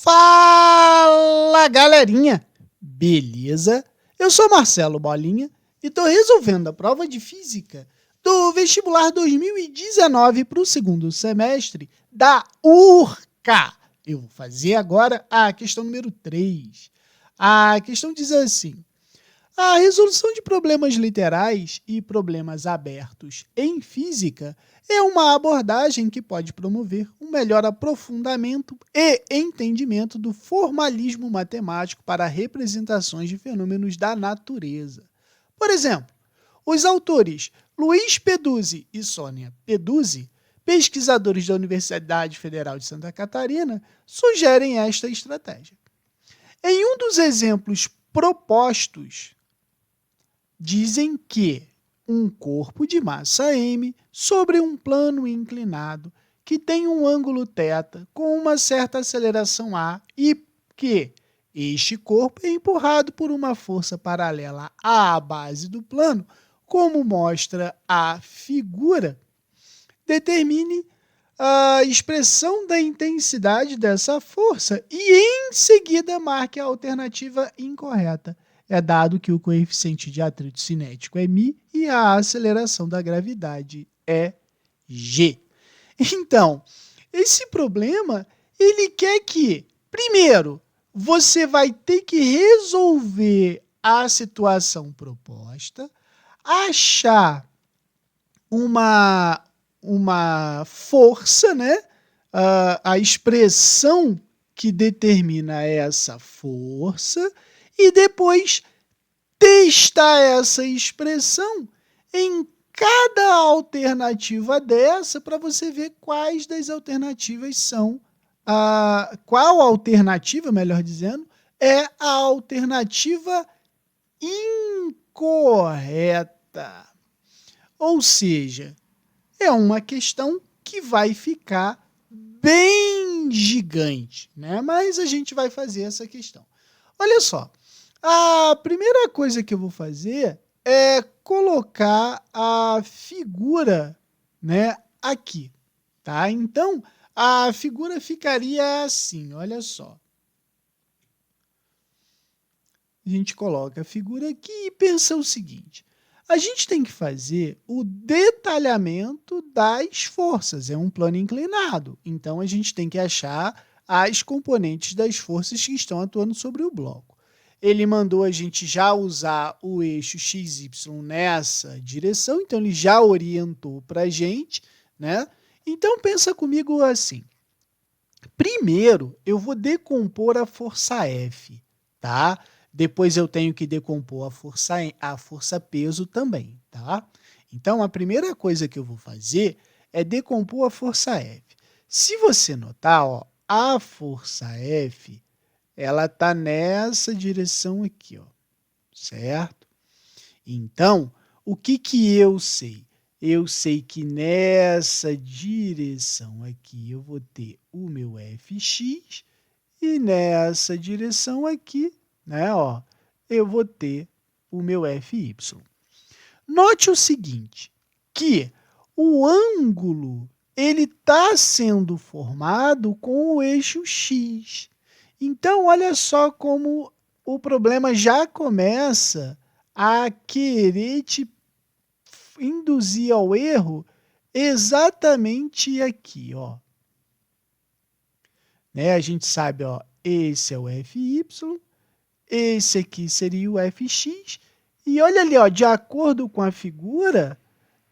Fala, galerinha! Beleza? Eu sou Marcelo Bolinha e estou resolvendo a prova de Física do vestibular 2019 para o segundo semestre da URCA. Eu vou fazer agora a questão número 3. A questão diz assim: a resolução de problemas literais e problemas abertos em física é uma abordagem que pode promover um melhor aprofundamento e entendimento do formalismo matemático para representações de fenômenos da natureza. Por exemplo, os autores Luiz Peduzzi e Sônia Peduzzi, pesquisadores da Universidade Federal de Santa Catarina, sugerem esta estratégia. Em um dos exemplos propostos, dizem que um corpo de massa m sobre um plano inclinado que tem um ângulo θ com uma certa aceleração a e que este corpo é empurrado por uma força paralela à base do plano, como mostra a figura. Determine a expressão da intensidade dessa força e, em seguida, marque a alternativa incorreta. É dado que o coeficiente de atrito cinético é μ e a aceleração da gravidade é g. Então, esse problema, ele quer que, primeiro, você vai ter que resolver a situação proposta, achar uma força, né? A expressão que determina essa força, e depois testar essa expressão em cada alternativa dessa para você ver quais das alternativas são, qual alternativa, melhor dizendo, é a alternativa incorreta. Ou seja, é uma questão que vai ficar bem gigante, né? Mas a gente vai fazer essa questão. Olha só, a primeira coisa que eu vou fazer é colocar a figura, né, aqui, tá? Então, a figura ficaria assim, olha só. A gente coloca a figura aqui e pensa o seguinte: a gente tem que fazer o detalhamento das forças, é um plano inclinado, então a gente tem que achar as componentes das forças que estão atuando sobre o bloco. Ele mandou a gente já usar o eixo XY nessa direção, então ele já orientou para a gente, né? Então pensa comigo assim: primeiro eu vou decompor a força F, tá? Depois eu tenho que decompor a força peso também, tá? Então, a primeira coisa que eu vou fazer é decompor a força F. Se você notar, ó, a força F, ela está nessa direção aqui, ó, certo? Então, o que eu sei? Eu sei que nessa direção aqui eu vou ter o meu Fx e nessa direção aqui, né, ó, eu vou ter o meu Fy. Note o seguinte, que o ângulo ele está sendo formado com o eixo x. Então, olha só como o problema já começa a querer te induzir ao erro exatamente aqui, ó. Né? A gente sabe, ó, esse é o Fy, esse aqui seria o Fx, e olha ali, ó, de acordo com a figura,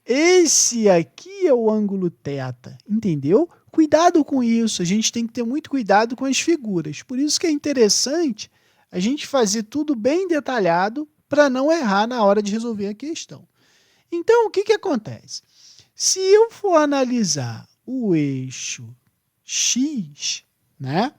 esse aqui é o ângulo θ, entendeu? Cuidado com isso, a gente tem que ter muito cuidado com as figuras, por isso que é interessante a gente fazer tudo bem detalhado para não errar na hora de resolver a questão. Então, o que acontece? Se eu for analisar o eixo x, né,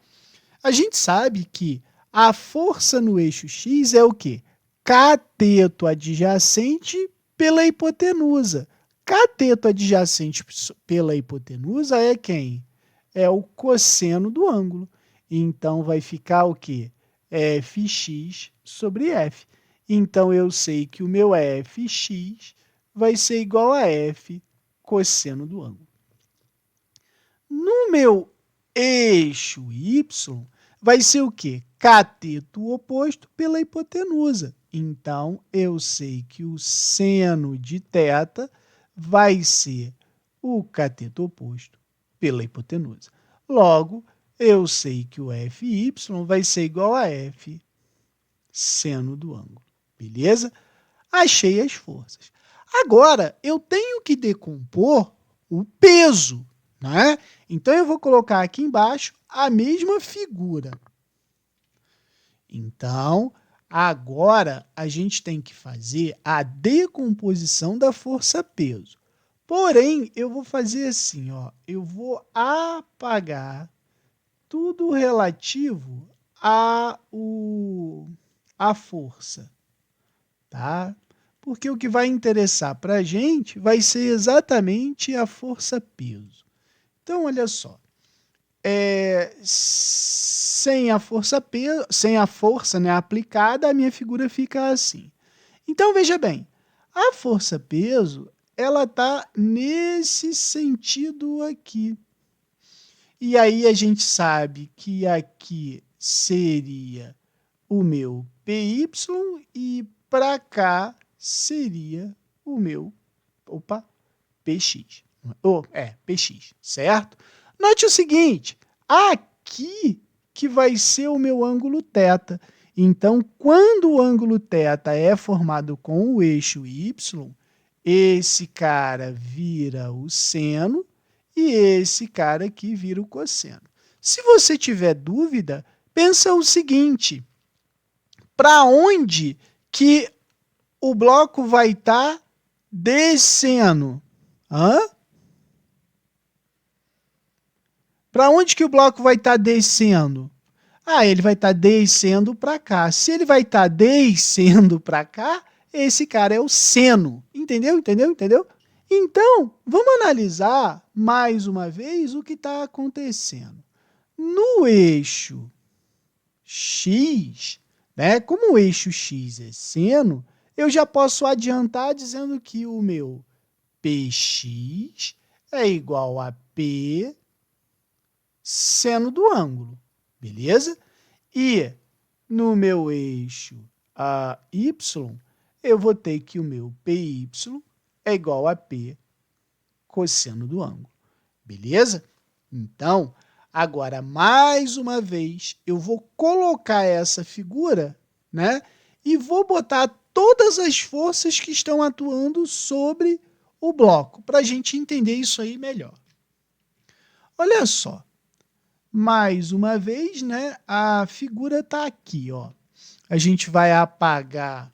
a gente sabe que a força no eixo x é o quê? Cateto adjacente pela hipotenusa. Cateto adjacente pela hipotenusa é quem? É o cosseno do ângulo. Então, vai ficar o quê? Fx sobre f. Então, eu sei que o meu Fx vai ser igual a f cosseno do ângulo. No meu eixo y, vai ser o quê? Cateto oposto pela hipotenusa. Então, eu sei que o seno de θ vai ser o cateto oposto pela hipotenusa. Logo, eu sei que o FY vai ser igual a F seno do ângulo. Beleza? Achei as forças. Agora, eu tenho que decompor o peso, né? Então, eu vou colocar aqui embaixo a mesma figura. Então, agora a gente tem que fazer a decomposição da força-peso. Porém, eu vou fazer assim, ó, eu vou apagar tudo relativo à força, tá? Porque o que vai interessar para a gente vai ser exatamente a força-peso. Então, olha só, sem a força, né, aplicada, a minha figura fica assim. Então, veja bem, a força-peso, ela está nesse sentido aqui. E aí a gente sabe que aqui seria o meu PY e para cá seria o meu, PX. PX, certo? Note o seguinte, aqui que vai ser o meu ângulo θ. Então, quando o ângulo θ é formado com o eixo y, esse cara vira o seno e esse cara aqui vira o cosseno. Se você tiver dúvida, pensa o seguinte, para onde que o bloco vai estar descendo? Para onde que o bloco vai estar descendo? Ele vai estar descendo para cá. Se ele vai estar descendo para cá, esse cara é o seno. Entendeu? Então, vamos analisar mais uma vez o que está acontecendo. No eixo x, né, como o eixo x é seno, eu já posso adiantar dizendo que o meu px é igual a p seno do ângulo, beleza? E no meu eixo y, eu vou ter que o meu py é igual a p cosseno do ângulo, beleza? Então, agora, mais uma vez, eu vou colocar essa figura, né? E vou botar todas as forças que estão atuando sobre o bloco, para a gente entender isso aí melhor. Olha só. Mais uma vez, né, a figura está aqui, ó. A gente vai apagar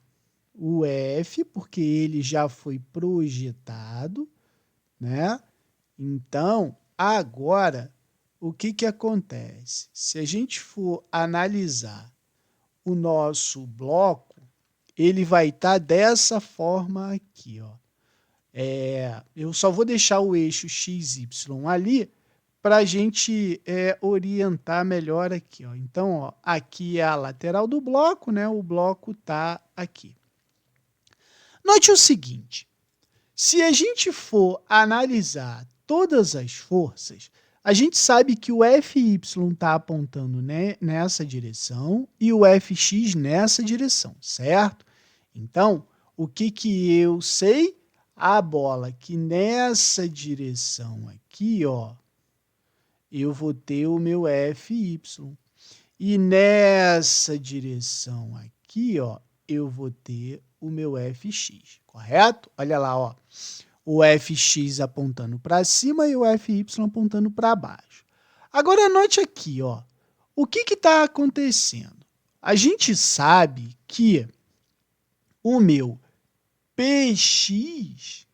o F, porque ele já foi projetado, né? Então, agora, o que acontece? Se a gente for analisar o nosso bloco, ele vai estar dessa forma aqui, ó. Eu só vou deixar o eixo XY ali, para a gente orientar melhor aqui. Ó. Então, ó, aqui é a lateral do bloco, né? O bloco está aqui. Note o seguinte, se a gente for analisar todas as forças, a gente sabe que o FY está apontando, né, nessa direção e o FX nessa direção, certo? Então, o que eu sei? A bola que nessa direção aqui, ó, eu vou ter o meu FY. E nessa direção aqui, ó, eu vou ter o meu FX, correto? Olha lá, ó, o FX apontando para cima e o FY apontando para baixo. Agora, note aqui, ó, o que está acontecendo? A gente sabe que o meu PX,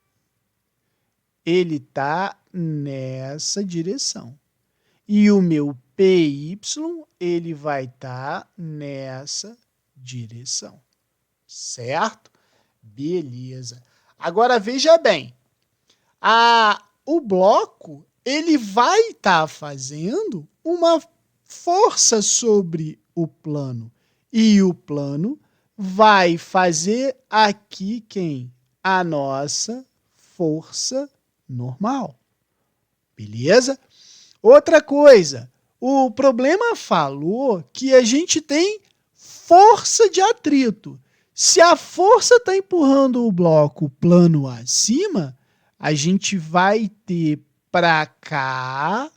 ele está nessa direção. E o meu PY, ele vai estar nessa direção, certo? Beleza. Agora, veja bem, o bloco, ele vai estar fazendo uma força sobre o plano. E o plano vai fazer aqui quem? A nossa força normal. Beleza? Outra coisa, O problema falou que a gente tem força de atrito. Se a força está empurrando o bloco plano acima, a gente vai ter para cá,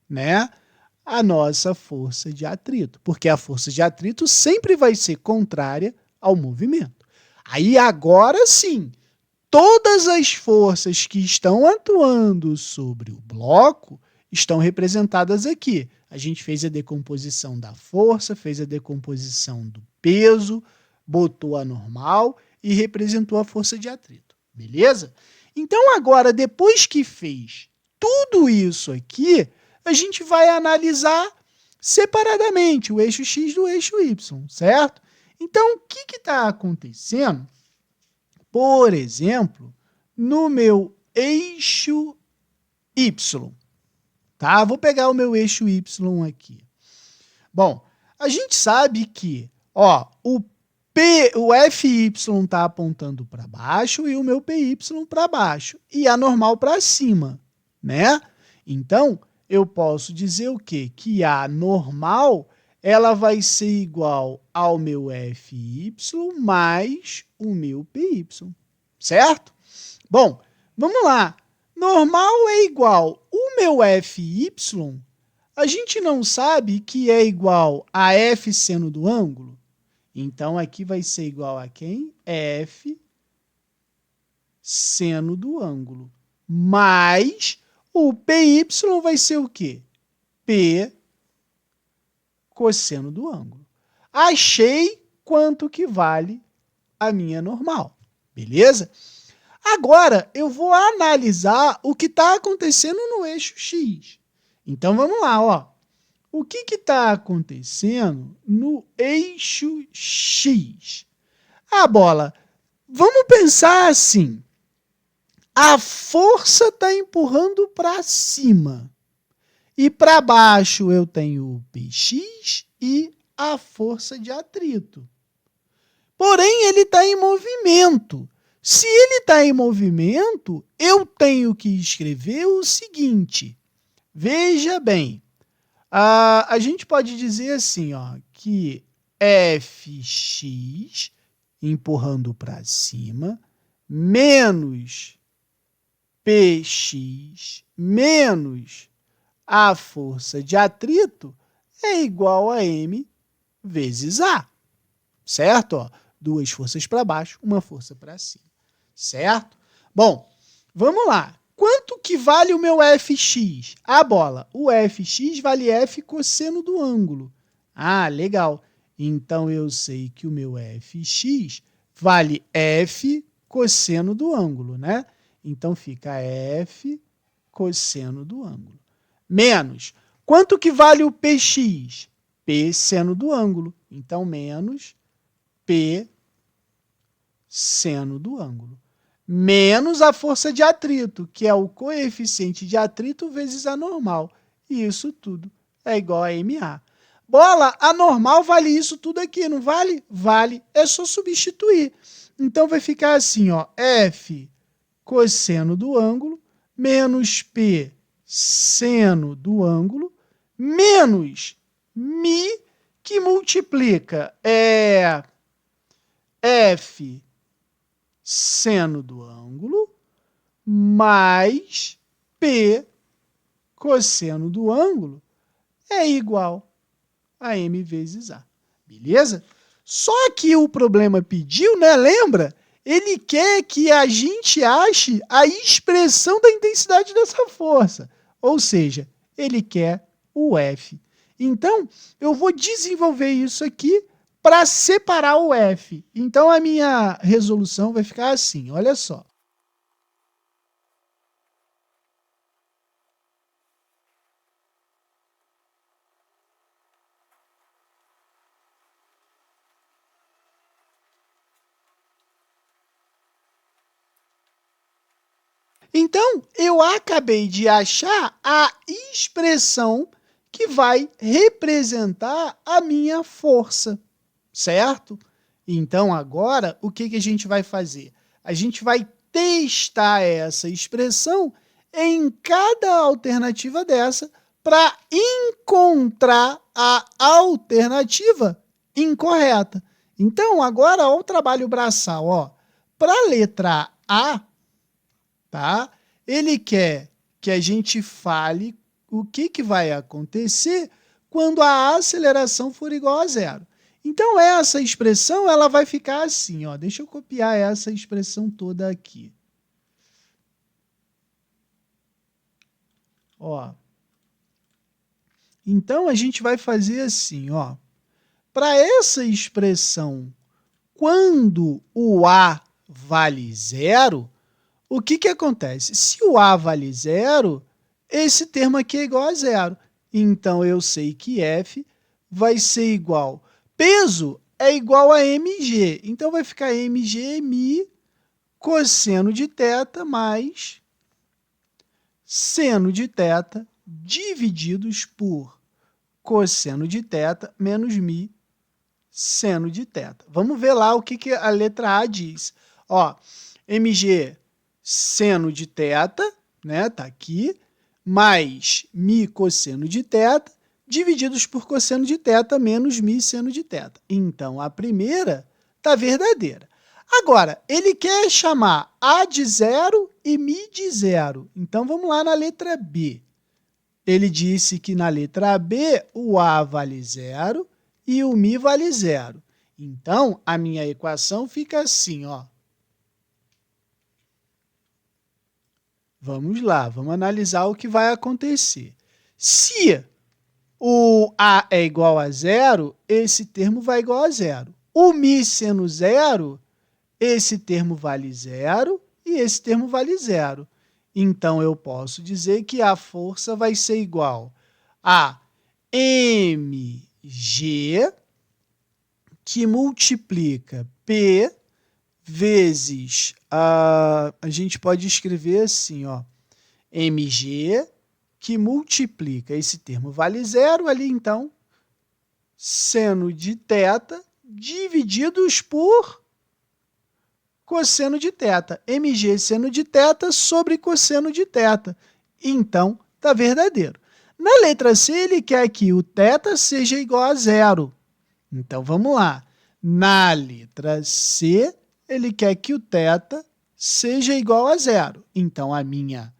né, a nossa força de atrito, porque a força de atrito sempre vai ser contrária ao movimento. Aí agora sim, todas as forças que estão atuando sobre o bloco estão representadas aqui. A gente fez a decomposição da força, fez a decomposição do peso, botou a normal e representou a força de atrito. Beleza? Então agora, depois que fez tudo isso aqui, a gente vai analisar separadamente o eixo X do eixo Y, certo? Então, o que está acontecendo? Por exemplo, no meu eixo Y, tá? Vou pegar o meu eixo Y aqui. Bom, a gente sabe que, ó, o FY está apontando para baixo e o meu PY para baixo e a normal para cima, né? Então, eu posso dizer o quê? Que a normal ela vai ser igual ao meu FY mais o meu PY, certo? Bom, vamos lá. Normal é igual o meu FY, a gente não sabe que é igual a F seno do ângulo? Então, aqui vai ser igual a quem? F seno do ângulo. Mais o PY vai ser o quê? P cosseno do ângulo. Achei quanto que vale a minha normal. Beleza? Agora, eu vou analisar o que está acontecendo no eixo X. Então, vamos lá, ó. O que está acontecendo no eixo X? Ah, bola, vamos pensar assim. A força está empurrando para cima. E para baixo eu tenho o Px e a força de atrito. Porém, ele está em movimento. Se ele está em movimento, eu tenho que escrever o seguinte. Veja bem, a gente pode dizer assim, ó, que Fx empurrando para cima menos Px menos a força de atrito é igual a m vezes A, certo? Ó, duas forças para baixo, uma força para cima, certo? Bom, vamos lá. Quanto que vale o meu Fx? Ah, bola, o Fx vale F cosseno do ângulo. Ah, legal. Então, eu sei que o meu Fx vale F cosseno do ângulo, né? Então, fica F cosseno do ângulo. Menos, quanto que vale o Px? P seno do ângulo. Então, menos P seno do ângulo. Menos a força de atrito, que é o coeficiente de atrito vezes a normal. E isso tudo é igual a MA. Bola, a normal vale isso tudo aqui, não vale? Vale, é só substituir. Então, vai ficar assim, ó, F cosseno do ângulo menos P seno do ângulo menos mi, que multiplica F seno do ângulo mais P cosseno do ângulo é igual a M vezes A. Beleza? Só que o problema pediu, né? Lembra? Ele quer que a gente ache a expressão da intensidade dessa força. Ou seja, ele quer o F. Então, eu vou desenvolver isso aqui para separar o F. Então, a minha resolução vai ficar assim, olha só. Então, eu acabei de achar a expressão que vai representar a minha força, certo? Então, agora, o que a gente vai fazer? A gente vai testar essa expressão em cada alternativa dessa para encontrar a alternativa incorreta. Então, agora, ó, o trabalho braçal, ó. Para a letra A, tá? Ele quer que a gente fale o que vai acontecer quando a aceleração for igual a zero. Então, essa expressão ela vai ficar assim, ó. Deixa eu copiar essa expressão toda aqui. Ó. Então, a gente vai fazer assim, ó. Para essa expressão, quando o A vale zero, o que acontece? Se o A vale zero, esse termo aqui é igual a zero. Então, eu sei que F vai ser igual. Peso é igual a mg. Então, vai ficar mg mi cosseno de θ mais seno de θ divididos por cosseno de θ menos mi seno de θ. Vamos ver lá o que a letra A diz. Ó, mg seno de θ, né, tá aqui, mais mi cosseno de θ, divididos por cosseno de θ menos mi seno de θ. Então, a primeira tá verdadeira. Agora, ele quer chamar A de zero e mi de zero. Então, vamos lá na letra B. Ele disse que na letra B o A vale zero e o mi vale zero. Então, a minha equação fica assim, ó. Vamos lá, vamos analisar o que vai acontecer. Se o A é igual a zero, esse termo vai igual a zero. O mi sendo zero, esse termo vale zero e esse termo vale zero. Então, eu posso dizer que a força vai ser igual a mg, que multiplica P vezes, a gente pode escrever assim, ó, mg, que multiplica, esse termo vale zero ali, então, seno de θ divididos por cosseno de θ. mg seno de θ sobre cosseno de θ. Então, está verdadeiro. Na letra C, ele quer que o θ seja igual a zero. Então, vamos lá. Na letra C, ele quer que o θ seja igual a zero. Então, a minha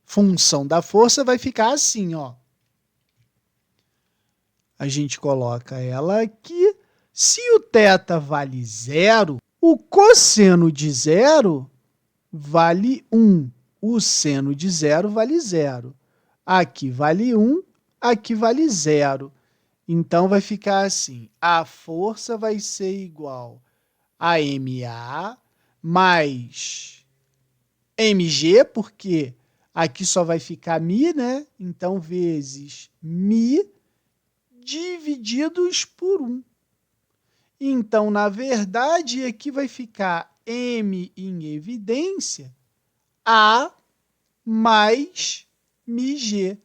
função da força vai ficar assim, ó. A gente coloca ela aqui. Se o θ vale zero, o cosseno de zero vale 1. O seno de zero vale zero. Aqui vale 1, aqui vale zero. Então, vai ficar assim, a força vai ser igual a MA mais mg, porque aqui só vai ficar mi, né? Então, vezes mi divididos por 1. Então, na verdade, aqui vai ficar m em evidência, A mais μg.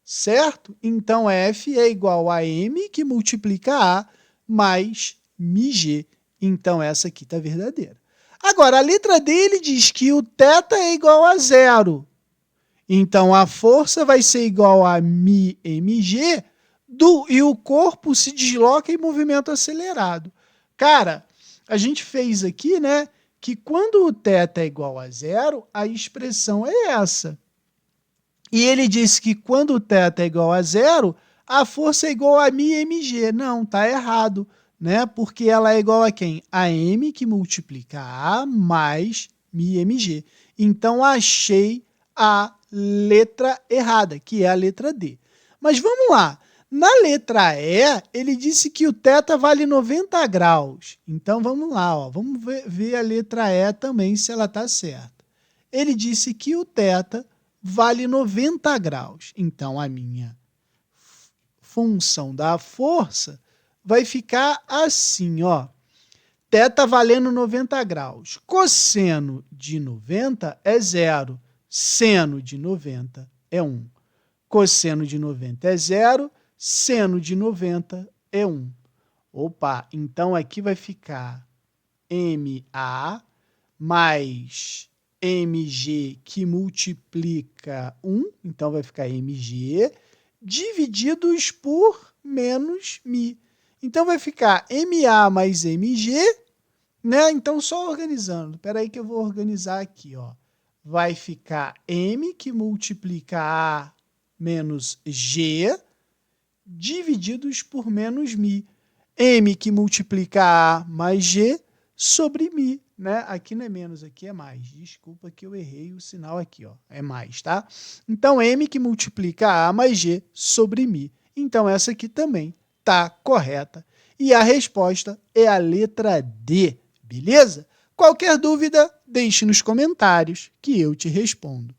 Certo? Então, F é igual a M, que multiplica A, mais μg. Então, essa aqui está verdadeira. Agora, a letra D, ele diz que o θ é igual a zero. Então, a força vai ser igual a mi mg e o corpo se desloca em movimento acelerado. Cara, a gente fez aqui, né, que quando o θ é igual a zero, a expressão é essa. E ele disse que quando o θ é igual a zero, a força é igual a mi mg. Não, tá errado, né? Porque ela é igual a quem? A m, que multiplica A, mais mi mg. Então, achei a letra errada, que é a letra D. Mas vamos lá. Na letra E, ele disse que o θ vale 90 graus. Então, vamos lá, ó. Vamos ver a letra E também, se ela está certa. Ele disse que o θ vale 90 graus. Então, a minha função da força vai ficar assim, ó. Θ valendo 90 graus. Cosseno de 90 é zero. Seno de 90 é 1. Cosseno de 90 é zero. Seno de 90 é 1. Opa, então aqui vai ficar MA mais mg, que multiplica 1, então vai ficar mg, divididos por menos mi. Então, vai ficar MA mais MG, né? Então, só organizando. Espera aí que eu vou organizar aqui, ó. Vai ficar M que multiplica A menos G, divididos por menos mi. M que multiplica A mais G sobre mi, né? Aqui não é menos, aqui é mais. Desculpa que eu errei o sinal aqui, ó. É mais, tá? Então, M que multiplica A mais G sobre mi. Então, essa aqui também tá correta. E a resposta é a letra D, beleza? Qualquer dúvida, deixe nos comentários que eu te respondo.